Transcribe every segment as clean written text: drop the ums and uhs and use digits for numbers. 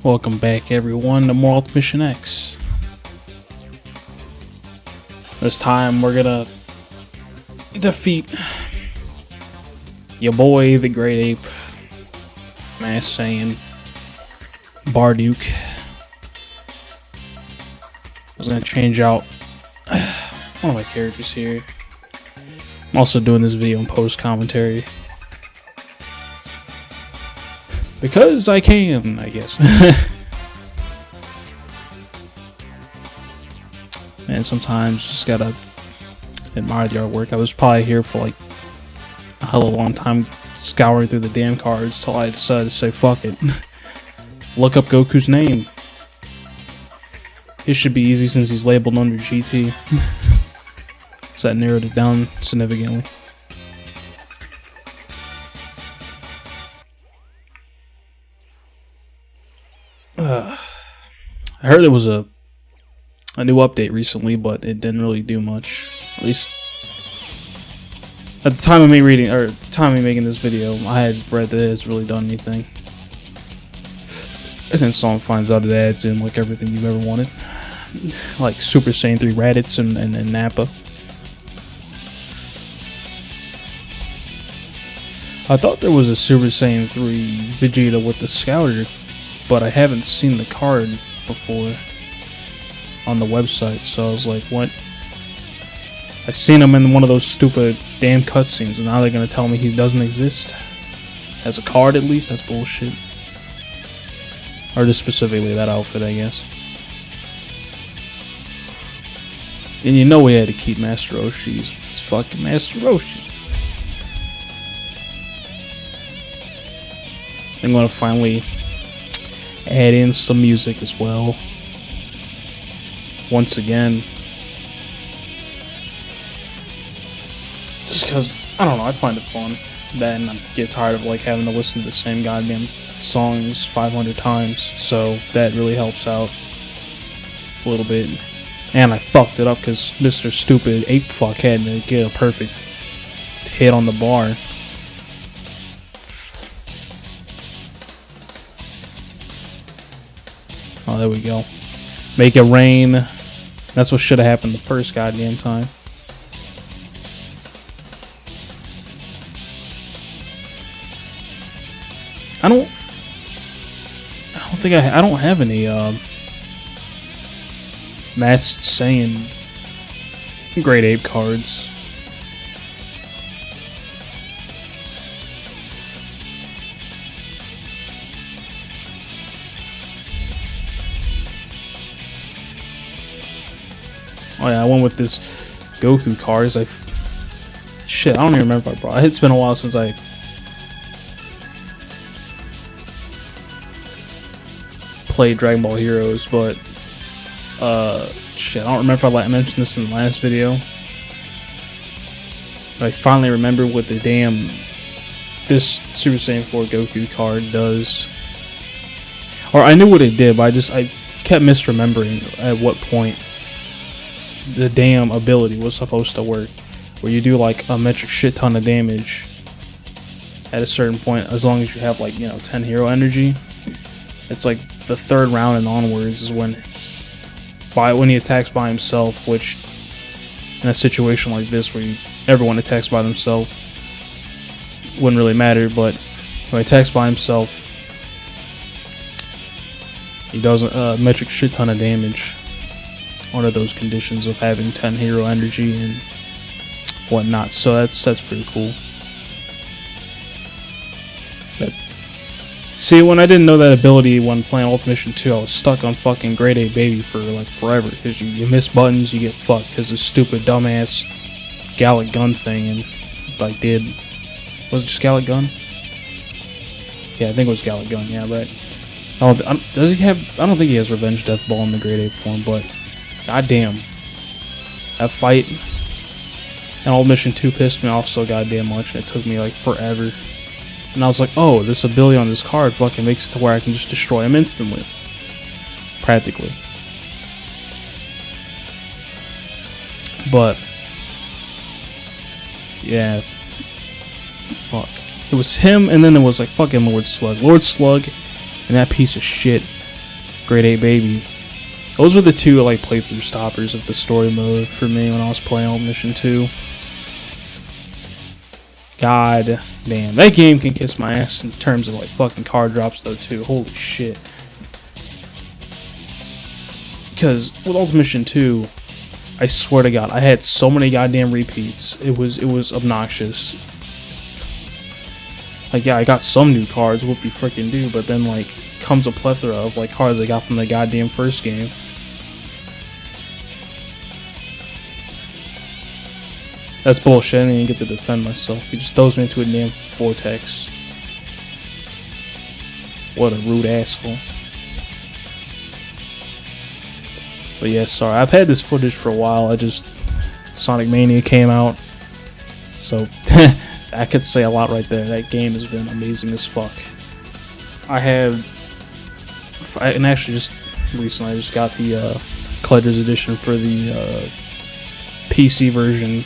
Welcome back, everyone, to more Ultimate Mission X. This time, we're gonna defeat your boy, the Great Ape Masked Saiyan, Barduke. I was gonna change out one of my characters here. I'm also doing this video in post-commentary. Because I can, I guess. Man, sometimes just gotta admire the artwork. I was probably here for like a hell of a long time scouring through the damn cards till I decided to say fuck it. Look up Goku's name. It should be easy since he's labeled under GT. So that narrowed it down significantly. I heard there was a new update recently, but it didn't really do much. At least at the time of me reading, or at the time of me making this video, I had read that it's really done anything. And then someone finds out it adds in like everything you've ever wanted, like Super Saiyan 3 Raditz and Nappa. I thought there was a Super Saiyan 3 Vegeta with the Scouter, but I haven't seen the card before on the website, so I was like, what? I seen him in one of those stupid damn cutscenes, and now they're gonna tell me he doesn't exist? As a card, at least? That's bullshit. Or just specifically that outfit, I guess. And you know we had to keep Master Roshi. It's fucking Master Roshi. I'm gonna finally add in some music as well. Once again. Just because, I don't know, I find it fun. Then I get tired of like having to listen to the same goddamn songs 500 times. So that really helps out a little bit. And I fucked it up because Mr. Stupid Ape Fuck had to get a perfect hit on the bar. Oh, there we go. Make it rain. That's what should have happened the first goddamn time. I don't think I don't have any Masked Saiyan Great Ape cards. Oh yeah, I went with this Goku cards. Shit, I don't even remember if I brought it. It's been a while since I played Dragon Ball Heroes, but shit, I don't remember if I mentioned this in the last video. But I finally remember what the damn this Super Saiyan 4 Goku card does. Or I knew what it did, but I kept misremembering at what point the damn ability was supposed to work, where you do like a metric shit ton of damage at a certain point, as long as you have like, you know, 10 hero energy. It's like the third round and onwards is when he attacks by himself, which in a situation like this where everyone attacks by themselves wouldn't really matter, but when he attacks by himself, he does a metric shit ton of damage under those conditions of having 10 hero energy and whatnot. So that's pretty cool. See, when I didn't know that ability when playing Ultimate Mission 2, I was stuck on fucking Great Ape Baby for like forever, because you miss buttons, you get fucked because this stupid dumbass Gallic Gun thing, and like was it just Gallic Gun? Yeah, I think it was Gallic Gun. Yeah, right. Does he have? I don't think he has Revenge Death Ball in the Great Ape form, but goddamn, that fight and Ultimate Mission 2 pissed me off so goddamn much, and it took me like forever. And I was like, oh, this ability on this card fucking makes it to where I can just destroy him instantly. Practically. But yeah. Fuck. It was him, and then there was like fucking Lord Slug. Lord Slug and that piece of shit Great Ape Baby. Those were the two like playthrough stoppers of the story mode for me when I was playing on Mission 2. God damn, that game can kiss my ass in terms of like fucking card drops though too. Holy shit. Because with Ultimate Mission 2, I swear to God, I had so many goddamn repeats. It was obnoxious. Like, yeah, I got some new cards, whoop you freaking do, but then like comes a plethora of like cards I got from the goddamn first game. That's bullshit. I didn't even get to defend myself. He just throws me into a damn vortex. What a rude asshole. But yeah, sorry. I've had this footage for a while. Sonic Mania came out. So, I could say a lot right there. That game has been amazing as fuck. And actually just recently I just got the Collector's Edition for the PC version.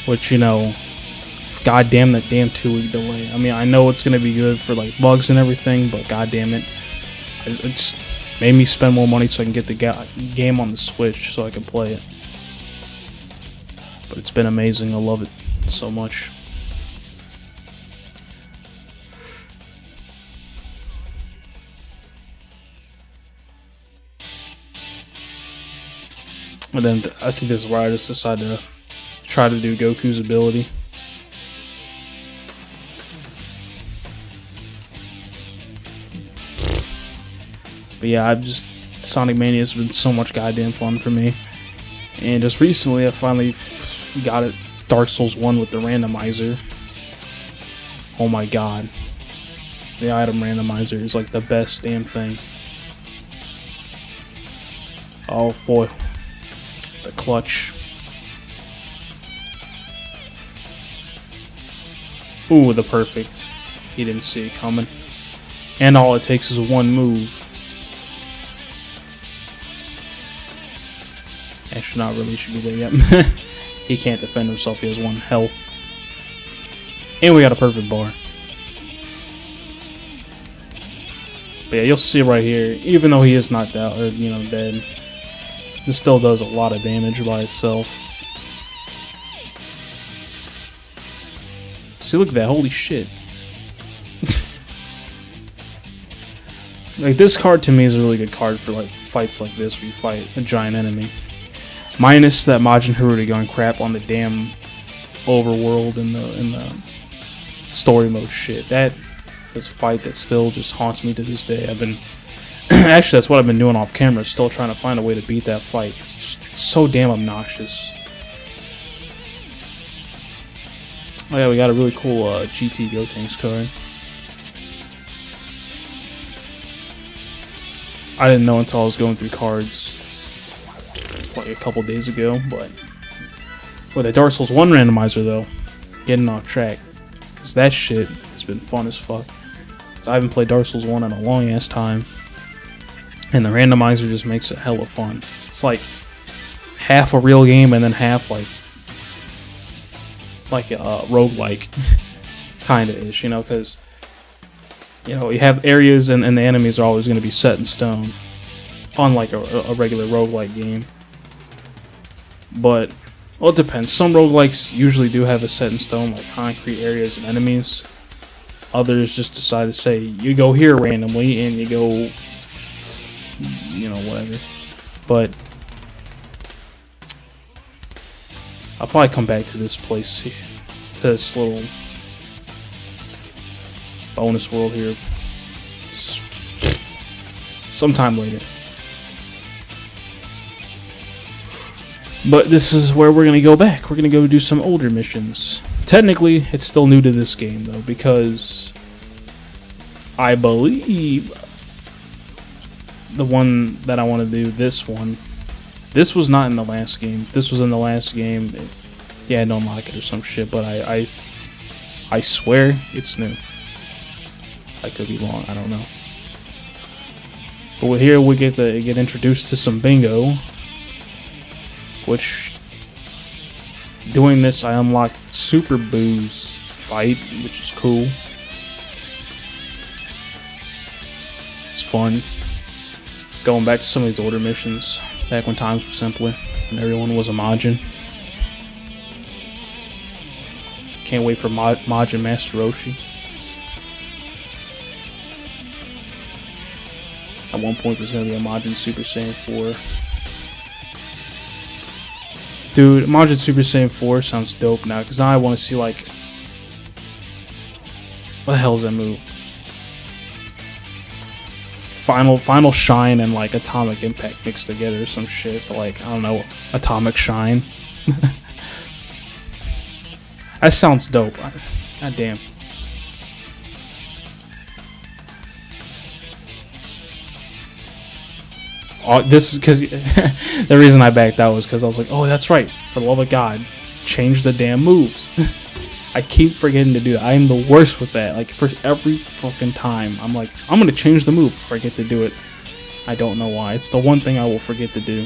Which, you know, goddamn that damn 2-week delay. I mean, I know it's gonna be good for like bugs and everything, but goddamn it, it just made me spend more money so I can get the game on the Switch so I can play it. But it's been amazing. I love it so much. And then I think this is where I just decided to try to do Goku's ability. But yeah, Sonic Mania has been so much goddamn fun for me. And just recently I finally got it, Dark Souls 1 with the randomizer. Oh my god. The item randomizer is like the best damn thing. Oh boy. The clutch. Ooh, the perfect. He didn't see it coming. And all it takes is one move. Actually, not really. Should be there yet. He can't defend himself. He has 1 health. And we got a perfect bar. But yeah, you'll see right here. Even though he is knocked out, or dead, it still does a lot of damage by itself. See, look at that. Holy shit. Like, this card to me is a really good card for like fights like this where you fight a giant enemy. Minus that Majin Haruto going crap on the damn overworld in the story mode shit. That is a fight that still just haunts me to this day. I've been actually, that's what I've been doing off camera, still trying to find a way to beat that fight. It's so damn obnoxious. Oh yeah, we got a really cool GT Gotenks card. I didn't know until I was going through cards like a couple days ago, but with the Dark Souls 1 randomizer though, getting off track, because that shit has been fun as fuck. So I haven't played Dark Souls 1 in a long ass time, and the randomizer just makes it hella fun. It's like half a real game and then half like a roguelike kinda ish, because you have areas and the enemies are always going to be set in stone, unlike a regular roguelike game. But, well, it depends. Some roguelikes usually do have a set in stone, like concrete areas and enemies. Others just decide to say, you go here randomly, and you go, whatever. But I'll probably come back to this place here, to this little bonus world here sometime later. But this is where we're going to go back. We're going to go do some older missions. Technically, it's still new to this game, though, because I believe the one that I want to do, this one, this was not in the last game. If this was in the last game, yeah, I don't unlock it or some shit, but I swear it's new. I could be wrong, I don't know. But with here we get introduced to some bingo, which doing this I unlocked Super Boo's fight, which is cool. fun going back to some of these older missions, back when times were simpler and everyone was a Majin. Can't wait for Majin Master Roshi. At one point there's gonna be a Majin Super Saiyan 4. Dude, Majin Super Saiyan 4 sounds dope now, because now I want to see, like, what the hell is that move? Final Shine and, like, Atomic Impact mixed together or some shit for, like, I don't know, Atomic Shine. That sounds dope. God damn. Oh, this is because the reason I backed out was because I was like, oh, that's right. For the love of God, change the damn moves. I keep forgetting to do that. I am the worst with that. Like, for every fucking time, I'm like, I'm going to change the move before I get to do it. I don't know why. It's the one thing I will forget to do.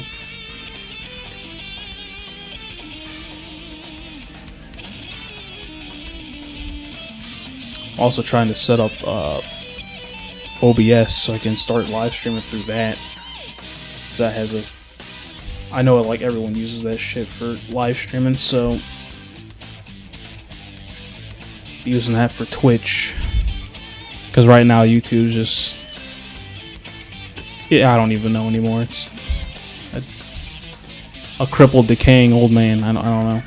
Also trying to set up OBS so I can start live streaming through that. Cause that has I know like everyone uses that shit for live streaming, so using that for Twitch. Cause right now YouTube's just, I don't even know anymore. It's a crippled, decaying old man. I don't know.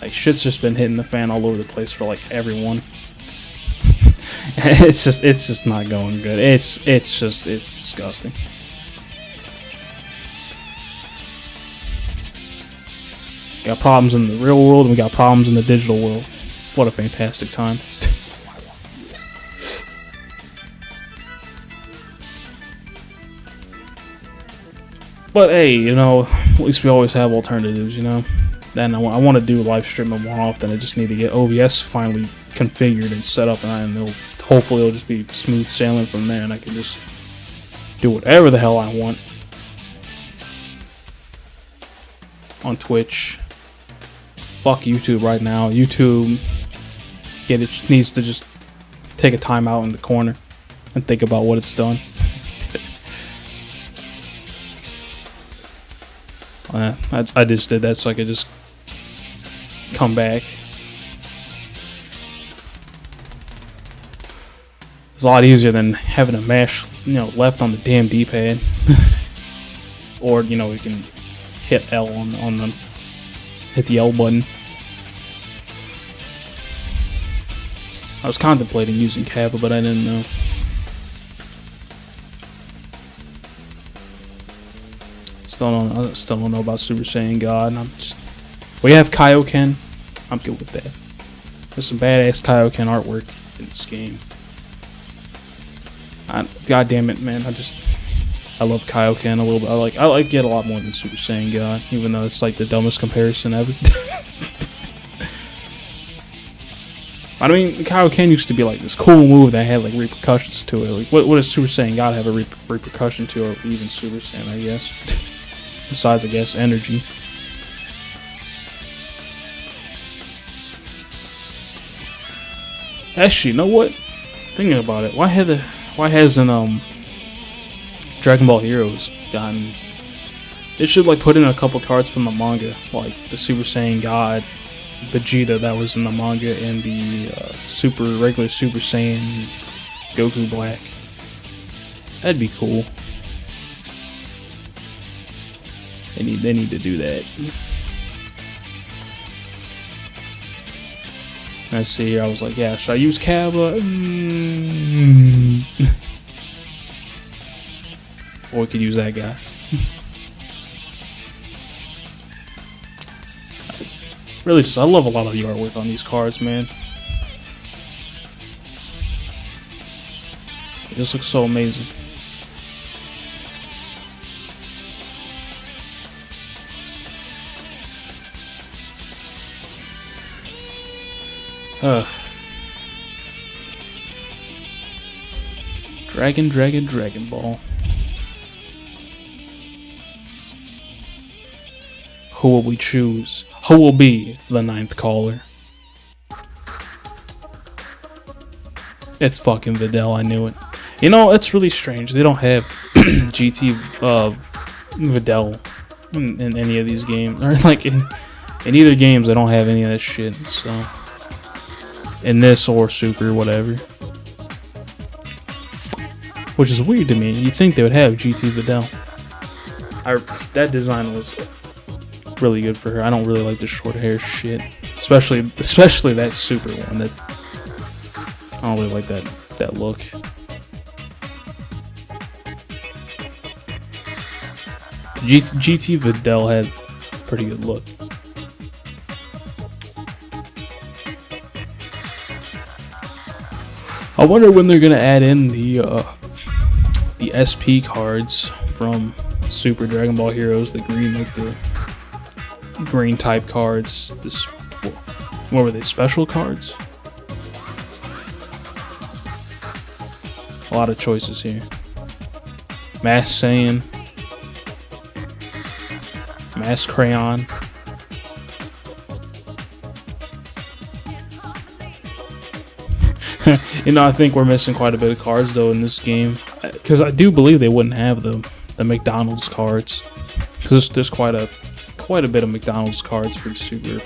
Like, shit's just been hitting the fan all over the place for like everyone. It's just not going good. It's disgusting. Got problems in the real world and we got problems in the digital world. What a fantastic time. But hey, you know, at least we always have alternatives, you know. Then I want to do live streaming more often. I just need to get OBS finally configured and set up, and hopefully it'll just be smooth sailing from there, and I can just do whatever the hell I want on Twitch. Fuck YouTube right now. YouTube needs to just take a time out in the corner and think about what it's done. I just did that so I could just come back. It's a lot easier than having to mash, you know, left on the damn D-pad. Or, you know, we can hit L on the hit the L button. I was contemplating using Kappa, but I didn't know. Still don't know about Super Saiyan God. We have Kaioken. I'm good with that. There's some badass Kaioken artwork in this game. God damn it, man! I love Kaioken a little bit. I like it a lot more than Super Saiyan God, even though it's like the dumbest comparison ever. I mean, Kaioken used to be like this cool move that had like repercussions to it. Like, what does Super Saiyan God have a repercussion to, or even Super Saiyan, I guess? Besides, I guess, energy. Actually, you know what? Thinking about it, why hasn't Dragon Ball Heroes gotten? They should like put in a couple cards from the manga, like the Super Saiyan God Vegeta that was in the manga, and the regular Super Saiyan Goku Black. That'd be cool. They need to do that. Let's see here. I was like, yeah, should I use Kappa? Or we could use that guy. Really, I love a lot of the artwork on these cards, man. It just looks so amazing. Dragon Ball. Who will we choose? Who will be the 9th caller? It's fucking Videl, I knew it. You know, it's really strange. They don't have GT Videl in any of these games. Or like in either games, they don't have any of that shit. So in this or Super, whatever. Which is weird to me. You'd think they would have GT Videl. That design was really good for her. I don't really like the short hair shit. Especially that Super one. That I don't really like that look. GT Videl had a pretty good look. I wonder when they're gonna add in the SP cards from Super Dragon Ball Heroes, the green type cards. What were they? Special cards? A lot of choices here. Masked Saiyan. Masked Crayon. You know, I think we're missing quite a bit of cards though in this game, because I do believe they wouldn't have the McDonald's cards. Because there's quite a bit of McDonald's cards for Super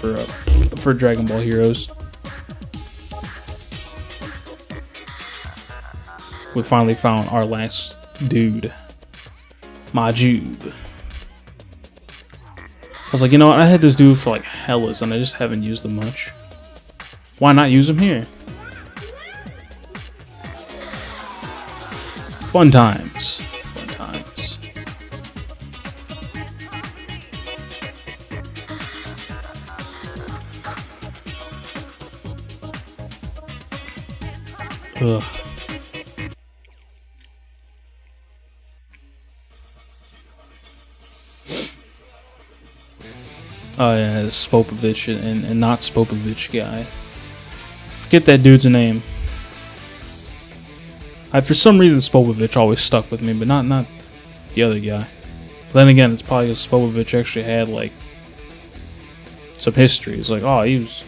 for Dragon Ball Heroes. We finally found our last dude, Majub. I was like, you know what? I had this dude for like hellas, and I just haven't used him much. Why not use him here? Fun times. Fun times. Ugh. Oh yeah, Spopovich and not Spopovich guy. Forget that dude's name. For some reason Spopovich always stuck with me, but not the other guy. But then again, it's probably because Spopovich actually had like some history. It's like, oh, he was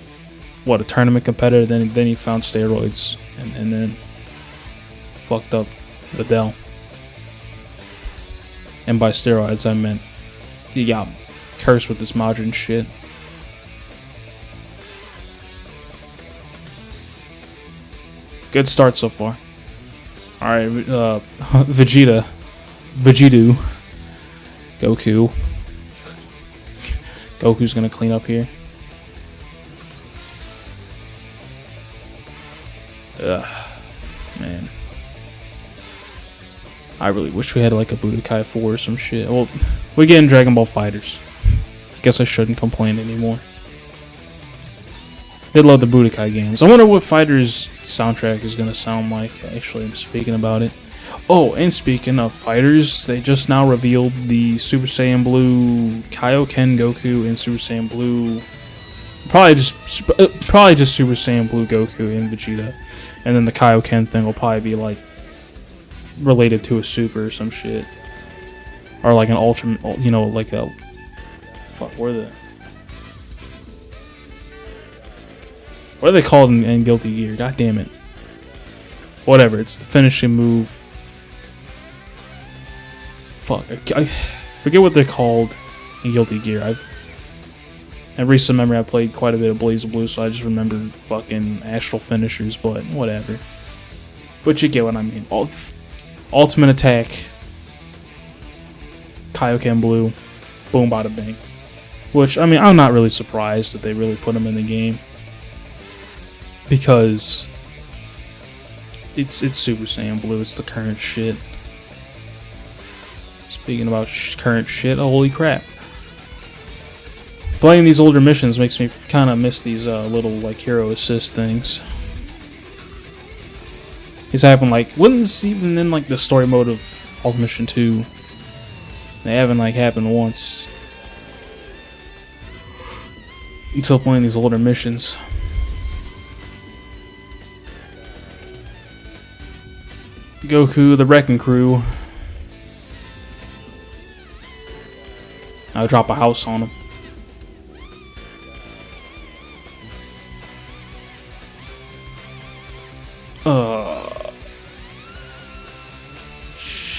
a tournament competitor. Then he found steroids and then fucked up Videl. And by steroids, I meant he got cursed with this modern shit. Good start so far. Alright, Vegeta, Goku. Goku's gonna clean up here. Ugh, man. I really wish we had like a Budokai 4 or some shit. Well, we're getting Dragon Ball FighterZ. Guess I shouldn't complain anymore. They love the Budokai games. I wonder what FighterZ soundtrack is gonna sound like. Actually, I'm speaking about it. Oh, and speaking of FighterZ, they just now revealed the Super Saiyan Blue Kaioken Goku and Super Saiyan Blue. Probably just Super Saiyan Blue Goku and Vegeta, and then the Kaioken thing will probably be like related to a Super or some shit, or like an Ultra. You know, like a fuck. What are they called in Guilty Gear? God damn it. Whatever, it's the finishing move. Fuck, I forget what they're called in Guilty Gear. In recent memory, I played quite a bit of BlazBlue, so I just remember fucking astral finishers, but whatever. But you get what I mean. Ultimate attack. Kaioken Blue. Boom, bada bang. Which, I mean, I'm not really surprised that they really put them in the game. Because it's Super Saiyan Blue, it's the current shit. Speaking about current shit, holy crap. Playing these older missions makes me kind of miss these little like hero assist things. These happen like, wouldn't this even in like the story mode of Ultimate Mission 2? They haven't like happened once. Until playing these older missions. Goku, the Wrecking Crew. I'll drop a house on him.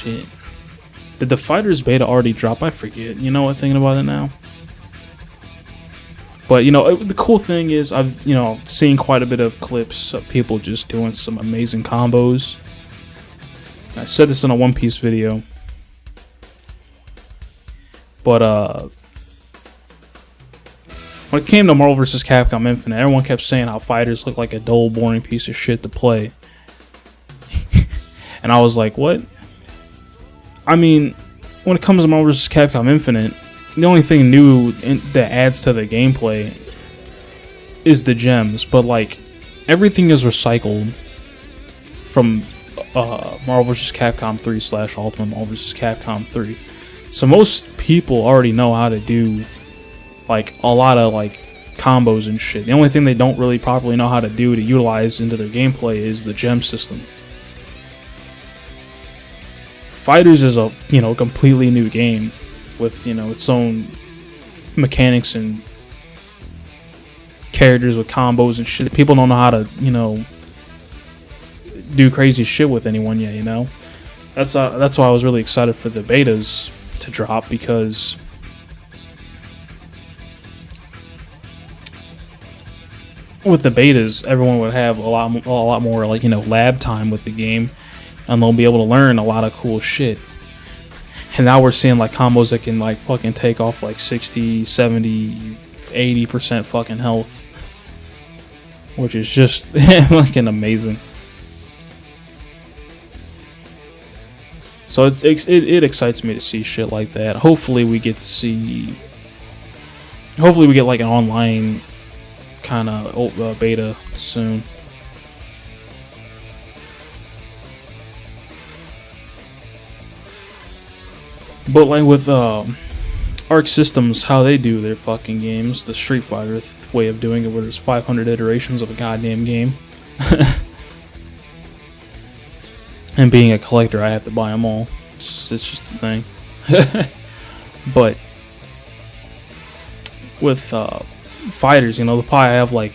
shit. Did the Fighters beta already drop? I forget. You know what? Thinking about it now. But, you know, the cool thing is I've, you know, seen quite a bit of clips of people just doing some amazing combos. I said this in a One Piece video. But, when it came to Marvel vs. Capcom Infinite, everyone kept saying how fighters look like a dull, boring piece of shit to play. And I was like, what? I mean, when it comes to Marvel vs. Capcom Infinite, the only thing new that adds to the gameplay is the gems. But, like, everything is recycled from Marvel vs. Capcom 3 / Ultimate Marvel vs. Capcom 3. So most people already know how to do like a lot of like combos and shit. The only thing they don't really properly know how to do to utilize into their gameplay is the gem system. Fighters is a, you know, completely new game with, you know, its own mechanics and characters with combos and shit. People don't know how to, you know, do crazy shit with anyone yet, you know. That's why I was really excited for the betas to drop, because with the betas, everyone would have a lot more, like, you know, lab time with the game, and they'll be able to learn a lot of cool shit. And now we're seeing like combos that can like fucking take off like 60, 70, 80% fucking health, which is just fucking amazing. So it excites me to see shit like that. Hopefully we get like an online kind of beta soon. But like with Arc Systems, how they do their fucking games, the Street Fighter way of doing it, where there's 500 iterations of a goddamn game. And being a collector, I have to buy them all. It's just the thing. But with fighters, you know, they'll probably have like,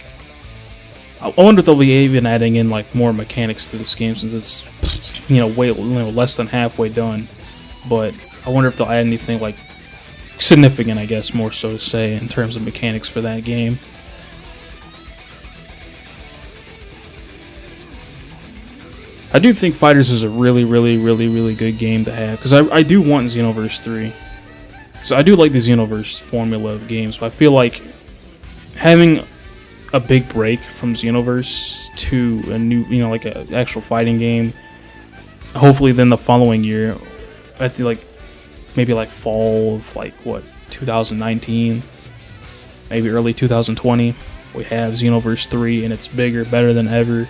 I wonder if they'll be even adding in like more mechanics to this game, since it's, you know, less than halfway done. But I wonder if they'll add anything like significant, I guess, more so to say, in terms of mechanics for that game. I do think Fighters is a really good game to have, because I do want Xenoverse 3. So I do like the Xenoverse formula of games, but I feel like having a big break from Xenoverse to a new, you know, like an actual fighting game, hopefully then the following year, I feel like maybe like fall of like what, 2019, maybe early 2020, we have Xenoverse 3 and it's bigger, better than ever.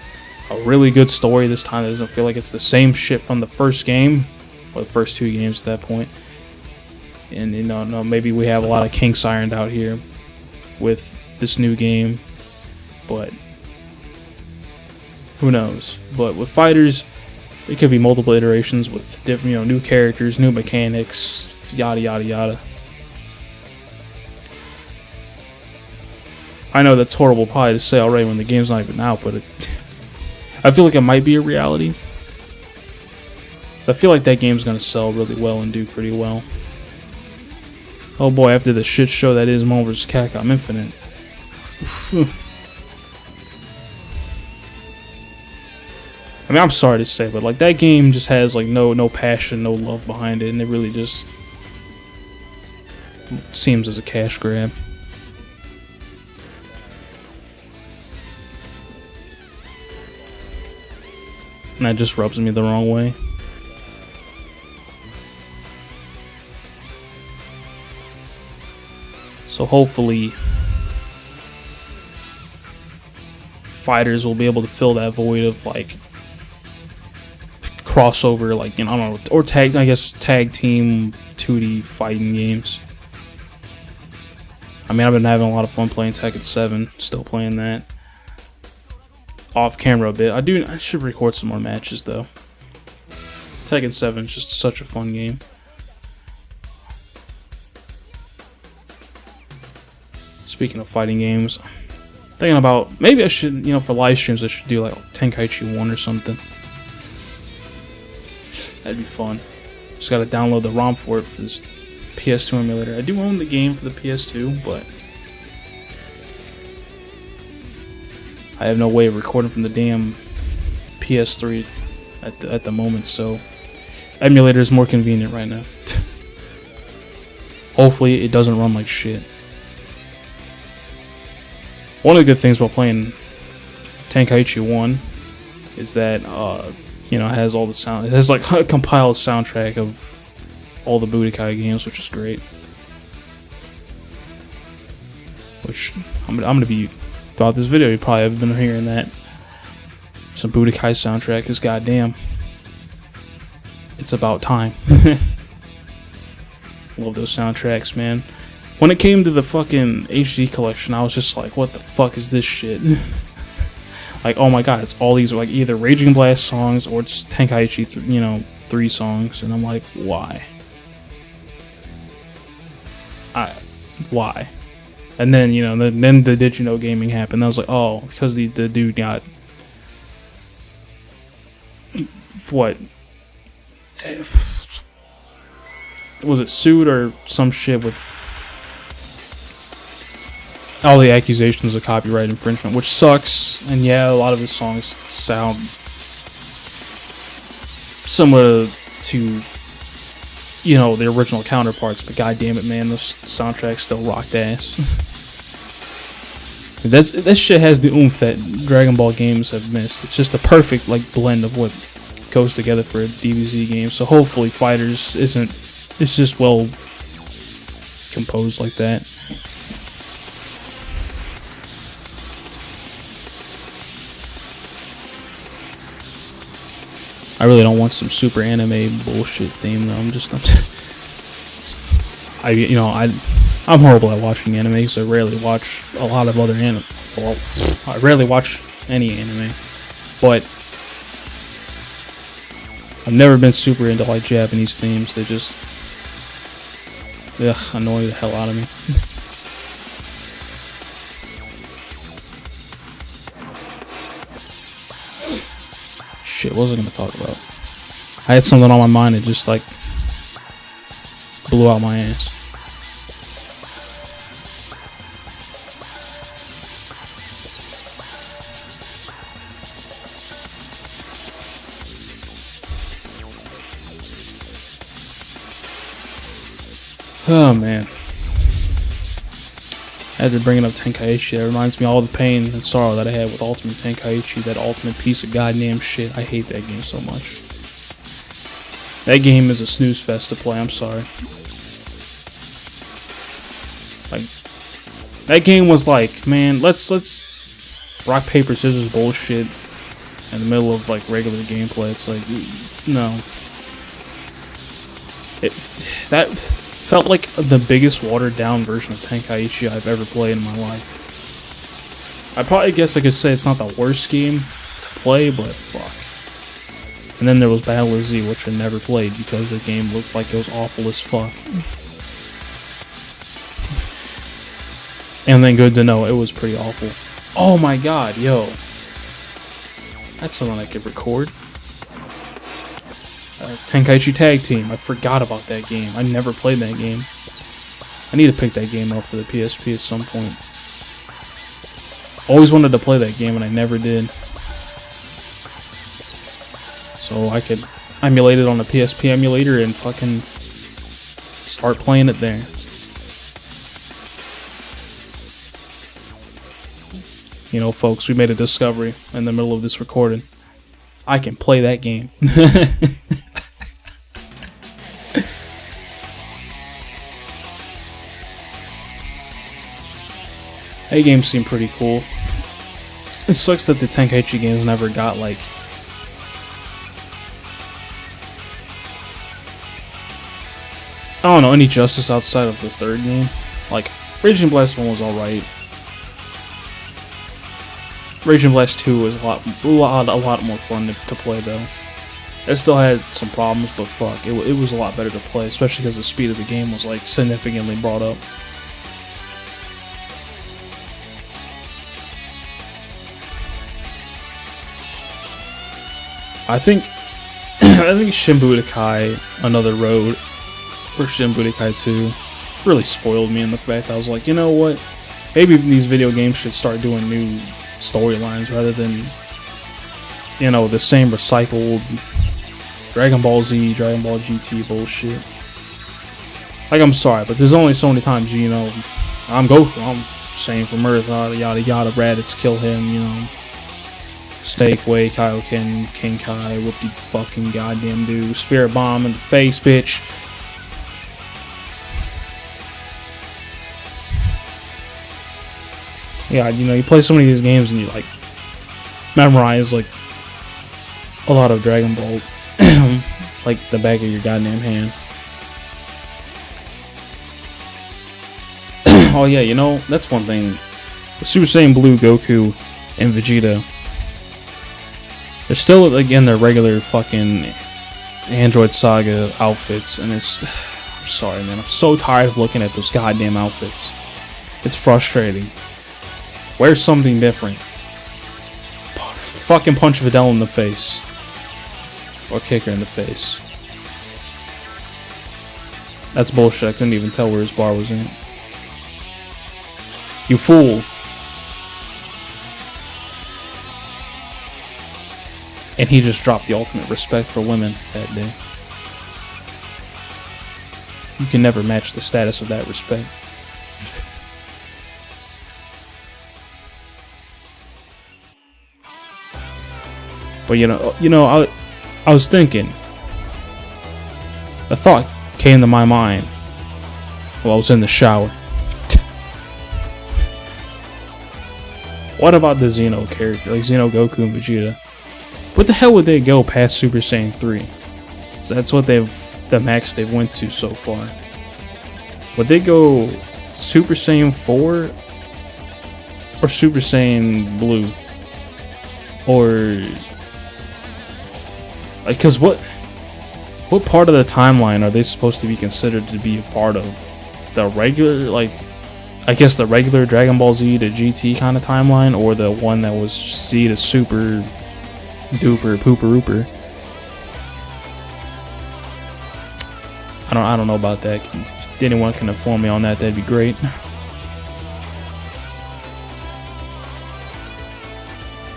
A really good story this time. It doesn't feel like it's the same shit from the first game, or the first two games at that point. And, you know, maybe we have a lot of kinks ironed out here with this new game, but who knows? But with Fighters, it could be multiple iterations with different, you know, new characters, new mechanics, yada yada yada. I know that's horrible probably to say already when the game's not even out, but I feel like it might be a reality. So I feel like that game's gonna sell really well and do pretty well. Oh boy, after the shit show that is Marvel vs. Capcom Infinite. I mean, I'm sorry to say, but like that game just has like no passion, no love behind it, and it really just seems as a cash grab. And that just rubs me the wrong way. So hopefully Fighters will be able to fill that void of like crossover, like, you know, I don't know, or tag team 2D fighting games. I mean, I've been having a lot of fun playing Tekken 7, still playing that. Off camera a bit. I should record some more matches though. Tekken 7 is just such a fun game. Speaking of fighting games, thinking about maybe I should, you know, for live streams I should do like Tenkaichi 1 or something. That'd be fun. Just gotta download the ROM for it for this PS2 emulator. I do own the game for the PS2, but I have no way of recording from the damn PS3 at the moment, so emulator is more convenient right now. Hopefully it doesn't run like shit. One of the good things while playing Tenkaichi 1 is that you know, it has all the sound. It has like a compiled soundtrack of all the Budokai games, which is great. Which I'm gonna be throughout this video. You probably have been hearing that some Budokai soundtrack is goddamn. It's about time. Love those soundtracks, man. When it came to the fucking HD collection, I was just like, what the fuck is this shit? Like, oh my god, it's all these like either Raging Blast songs or it's Tenkaichi, you know, 3 songs, and I'm like, why? Why? And then, you know, then the Did You Know Gaming happened. I was like, oh, because the dude got what? Was it sued or some shit with all the accusations of copyright infringement, which sucks. And yeah, a lot of his songs sound similar to, you know, the original counterparts, but god damn it, man, those soundtracks still rocked ass. That shit has the oomph that Dragon Ball games have missed. It's just a perfect like blend of what goes together for a DBZ game. So hopefully Fighters isn't, it's just well composed like that. I really don't want some super anime bullshit theme though. I'm horrible at watching anime because I rarely watch a lot of other anime. Well, I rarely watch any anime, but I've never been super into like Japanese themes. They just annoy the hell out of me. Shit, what was I gonna talk about? I had something on my mind that just like blew out my ass. Oh man. After bringing up Tenkaichi, that reminds me of all the pain and sorrow that I had with Ultimate Tenkaichi, that ultimate piece of goddamn shit. I hate that game so much. That game is a snooze fest to play, I'm sorry. Like, that game was like, man, let's rock, paper, scissors bullshit in the middle of like regular gameplay. It's like, no. That felt like the biggest watered down version of Tenkaichi I've ever played in my life. I probably guess I could say it's not the worst game to play, but fuck. And then there was Battle of Z, which I never played because the game looked like it was awful as fuck. And then good to know, it was pretty awful. Oh my god, yo. That's something I could record. Tenkaichi Tag Team. I forgot about that game. I never played that game. I need to pick that game up for the PSP at some point. Always wanted to play that game and I never did. So I could emulate it on the PSP emulator and fucking start playing it there. You know, folks, we made a discovery in the middle of this recording. I can play that game. That game seemed pretty cool. It sucks that the Tenkaichi games never got like I don't know, any justice outside of the third game. Like, Raging Blast 1 was alright. Raging Blast 2 was a lot more fun to play though. It still had some problems, but fuck, it was a lot better to play, especially because the speed of the game was like significantly brought up. I think I think Shin Budokai Another Road or Shin Budokai 2 really spoiled me in the fact I was like, you know what? Maybe these video games should start doing new storylines rather than, you know, the same recycled Dragon Ball Z, Dragon Ball GT bullshit. Like, I'm sorry, but there's only so many times, you know, I'm Goku, I'm saying from Earth, yada yada, Raditz, kill him, you know. Steak, Way, Kaioken, King Kai, whoop the fucking goddamn dude, Spirit Bomb in the face, bitch. Yeah, you know, you play so many of these games and you like memorize like a lot of Dragon Ball like the back of your goddamn hand. Oh yeah, you know, that's one thing. The Super Saiyan Blue Goku and Vegeta, they're still like in their regular fucking Android Saga outfits, and it's, I'm sorry man, I'm so tired of looking at those goddamn outfits. It's frustrating. Wear something different. Fucking punch Videl in the face. Or kick her in the face. That's bullshit. I couldn't even tell where his bar was in. You fool. And he just dropped the ultimate respect for women that day. You can never match the status of that respect. But you know, I was thinking. A thought came to my mind while I was in the shower. What about the Xeno character, like Xeno, Goku, and Vegeta? What the hell would they go past Super Saiyan 3? So that's what the max they've went to so far. Would they go Super Saiyan 4 or Super Saiyan Blue? Or like, cause what part of the timeline are they supposed to be considered to be a part of? The regular, like, I guess the regular Dragon Ball Z to GT kind of timeline, or the one that was Z to Super Duper Pooper Rooper? I don't know about that. If anyone can inform me on that, that'd be great.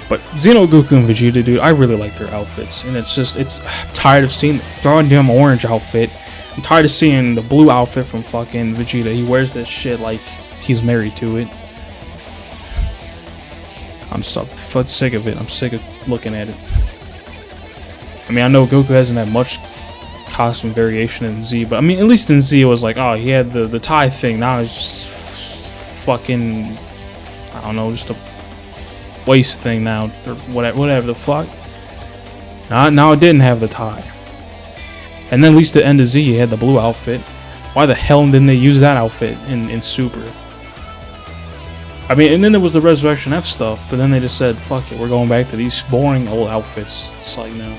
But Xeno, Goku, and Vegeta, dude, I really like their outfits. And it's I'm tired of seeing the goddamn orange outfit. I'm tired of seeing the blue outfit from fucking Vegeta. He wears this shit like he's married to it. I'm so sick of it. I'm sick of looking at it. I mean, I know Goku hasn't had much costume variation in Z, but I mean, at least in Z it was like, oh, he had the tie thing. Now it's just fucking, I don't know, just a waist thing now, or whatever the fuck. Now it didn't have the tie. And then at least at the end of Z, he had the blue outfit. Why the hell didn't they use that outfit in Super? I mean, and then there was the Resurrection F stuff, but then they just said, fuck it, we're going back to these boring old outfits. It's like, no.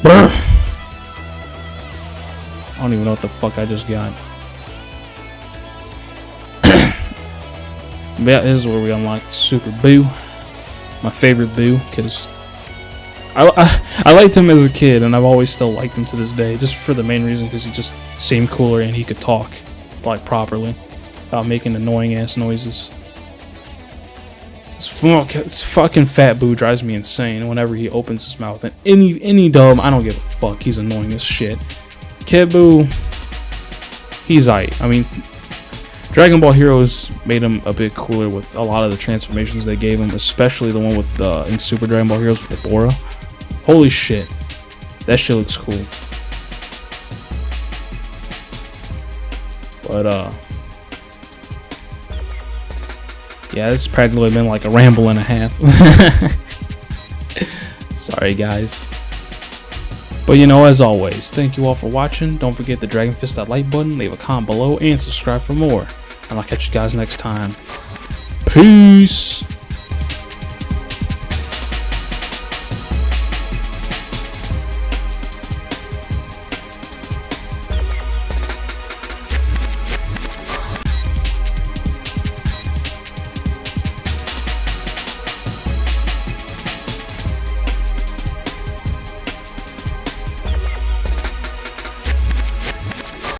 I don't even know what the fuck I just got. But yeah, this is where we unlock Super Boo. My favorite Boo, because I liked him as a kid, and I've always still liked him to this day, just for the main reason because he just seemed cooler and he could talk, like, properly, without making annoying ass noises. This fucking fat Boo drives me insane whenever he opens his mouth. And any dub, I don't give a fuck. He's annoying as shit. Kid Boo, he's aight. I mean, Dragon Ball Heroes made him a bit cooler with a lot of the transformations they gave him, especially the one with in Super Dragon Ball Heroes with the Bora. Holy shit, that shit looks cool. But yeah, it's practically been like a ramble and a half. Sorry, guys. But you know, as always, thank you all for watching. Don't forget the Dragon Fist that like button, leave a comment below, and subscribe for more. And I'll catch you guys next time. Peace!